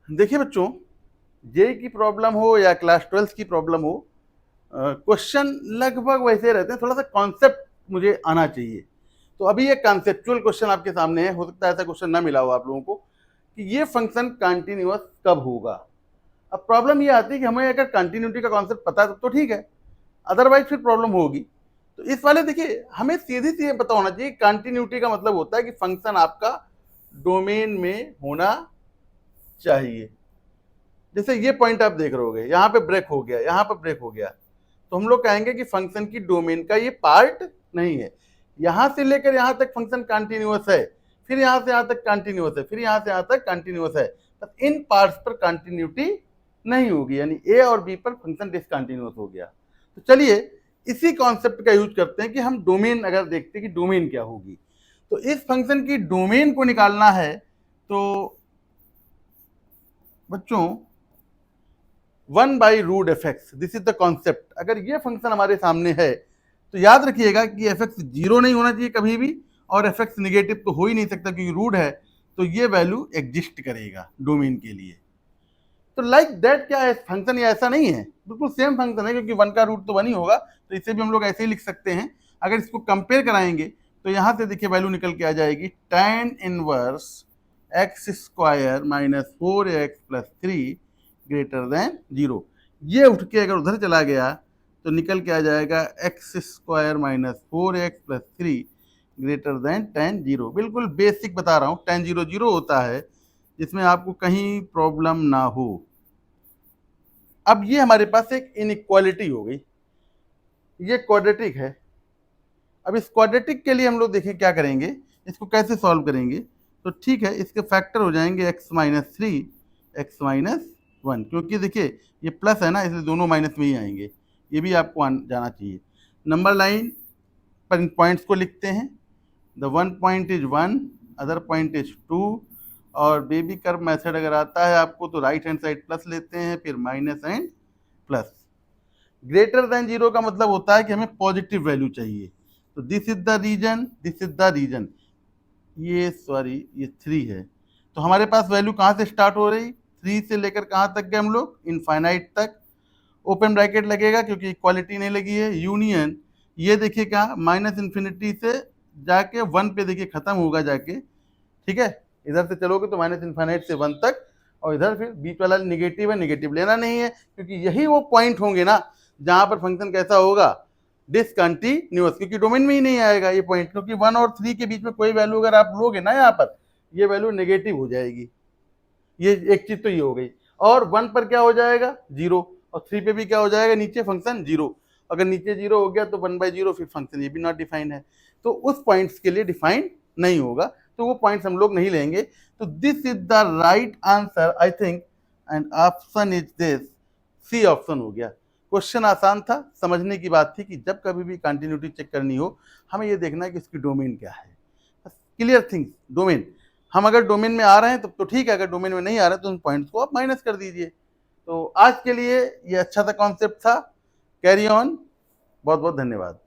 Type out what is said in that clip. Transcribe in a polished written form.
देखिए बच्चों, जेई की प्रॉब्लम हो या क्लास 12 की प्रॉब्लम हो, क्वेश्चन लगभग वैसे रहते हैं, थोड़ा सा कॉन्सेप्ट मुझे आना चाहिए। तो अभी ये कॉन्सेप्चुअल क्वेश्चन आपके सामने है, हो सकता है ऐसा क्वेश्चन ना मिला हो आप लोगों को कि ये फंक्शन कंटिन्यूअस कब होगा। अब प्रॉब्लम ये आती है कि हमें अगर कंटिन्यूटी का कॉन्सेप्ट पता है तो ठीक है, अदरवाइज फिर प्रॉब्लम होगी। तो इस वाले देखिए, हमें सीधी सी पता होना चाहिए कंटिन्यूटी का मतलब होता है कि फंक्शन आपका डोमेन में होना चाहिए। जैसे ये पॉइंट आप देख रहे होगे, यहाँ पे ब्रेक हो गया, यहाँ पे ब्रेक हो गया, तो हम लोग कहेंगे कि फंक्शन की डोमेन का ये पार्ट नहीं है। यहां से लेकर यहां तक फंक्शन कंटिन्यूअस है, फिर यहां से यहां तक कंटिन्यूअस है, फिर यहां से यहां तक कंटिन्यूअस है, तो इन पार्ट्स पर कंटिन्यूटी नहीं होगी, यानी ए और बी पर फंक्शन डिसकंटिन्यूअस हो गया। तो चलिए इसी कॉन्सेप्ट का यूज करते हैं कि हम डोमेन अगर देखते हैं कि डोमेन क्या होगी। तो इस फंक्शन की डोमेन को निकालना है, तो बच्चों 1/√f(x), this is the concept. अगर ये फंक्शन हमारे सामने है तो याद रखिएगा कि f(x) जीरो नहीं होना चाहिए कभी भी, और f(x) निगेटिव तो हो ही नहीं सकता क्योंकि रूट है, तो ये वैल्यू एग्जिस्ट करेगा डोमेन के लिए। तो लाइक दैट क्या है फंक्शन, ये ऐसा नहीं है, बिल्कुल सेम फंक्शन है, क्योंकि 1 का रूट तो 1 ही होगा, तो इसे भी हम लोग ऐसे ही लिख सकते हैं। अगर इसको कंपेयर कराएंगे तो यहां से देखिए वैल्यू निकल के आ जाएगी tan inverse x² minus 4x plus 3 greater than 0। ये उठ के अगर उधर चला गया तो निकल के आ जाएगा x² minus 4x plus 3 greater than tan 0। बिल्कुल बेसिक बता रहा हूँ, tan 0 0 होता है, जिसमें आपको कहीं प्रॉब्लम ना हो। अब ये हमारे पास एक इनइक्वालिटी हो गई, ये क्वाड्रेटिक है। अब इस क्वाड्रेटिक के लिए हम लोग देखें क्या करेंगे, इसको कैसे सॉल्व करेंगे। तो ठीक है, इसके फैक्टर हो जाएंगे x माइनस 3 x माइनस 1, क्योंकि देखिए ये प्लस है ना, इसलिए दोनों माइनस में ही आएंगे, ये भी आपको जाना चाहिए। नंबर लाइन पर इन पॉइंट्स को लिखते हैं, the one point is 1, other point is 2, और बेबी कर्व मेथड अगर आता है आपको तो राइट हैंड साइड प्लस लेते हैं, फिर minus and plus. Greater than 0 का मतलब होता है कि हमें पॉजिटिव वैल्यू चाहिए, तो this is the reason, this is the reason, ये सॉरी ये 3 है। तो हमारे पास वैल्यू कहाँ से स्टार्ट हो रही, 3 से लेकर कहाँ तक गए हम लोग, इनफाइनाइट तक। ओपन ब्रैकेट लगेगा क्योंकि इक्वालिटी नहीं लगी है, यूनियन, ये देखिए कहाँ माइनस इन्फिनिटी से जाके 1 पे देखिए खत्म होगा जाके, ठीक है। इधर से चलोगे तो माइनस इन्फाइनाइट से 1 तक, और इधर फिर बीच वाला निगेटिव है, निगेटिव लेना नहीं है, क्योंकि यही वो पॉइंट होंगे ना जहां पर फंक्शन कैसा होगा, डिसकंटिन्यूअस, क्योंकि डोमेन में ही नहीं आएगा ये पॉइंट, क्योंकि 1 और 3 के बीच में कोई वैल्यू अगर आप लोगे ना यहाँ पर, ये वैल्यू नेगेटिव हो जाएगी। ये एक चीज तो ये हो गई, और 1 पर क्या हो जाएगा 0, और 3 पे भी क्या हो जाएगा नीचे फंक्शन 0। अगर नीचे 0 हो गया तो 1/0, फिर फंक्शन ये भी नॉट डिफाइन है, तो उस पॉइंट्स के लिए डिफाइन नहीं होगा, तो वो पॉइंट्स हम लोग नहीं लेंगे। तो this is the right answer I think, and option is this, C option हो गया। क्वेश्चन आसान था, समझने की बात थी कि जब कभी भी कंटिन्यूटी चेक करनी हो हमें ये देखना है कि उसकी डोमेन क्या है, क्लियर थिंग्स। डोमेन, हम अगर डोमेन में आ रहे हैं तो ठीक है, अगर डोमेन में नहीं आ रहे तो उन पॉइंट्स को आप माइनस कर दीजिए। तो आज के लिए ये अच्छा सा कॉन्सेप्ट था, कैरी ऑन, बहुत बहुत धन्यवाद।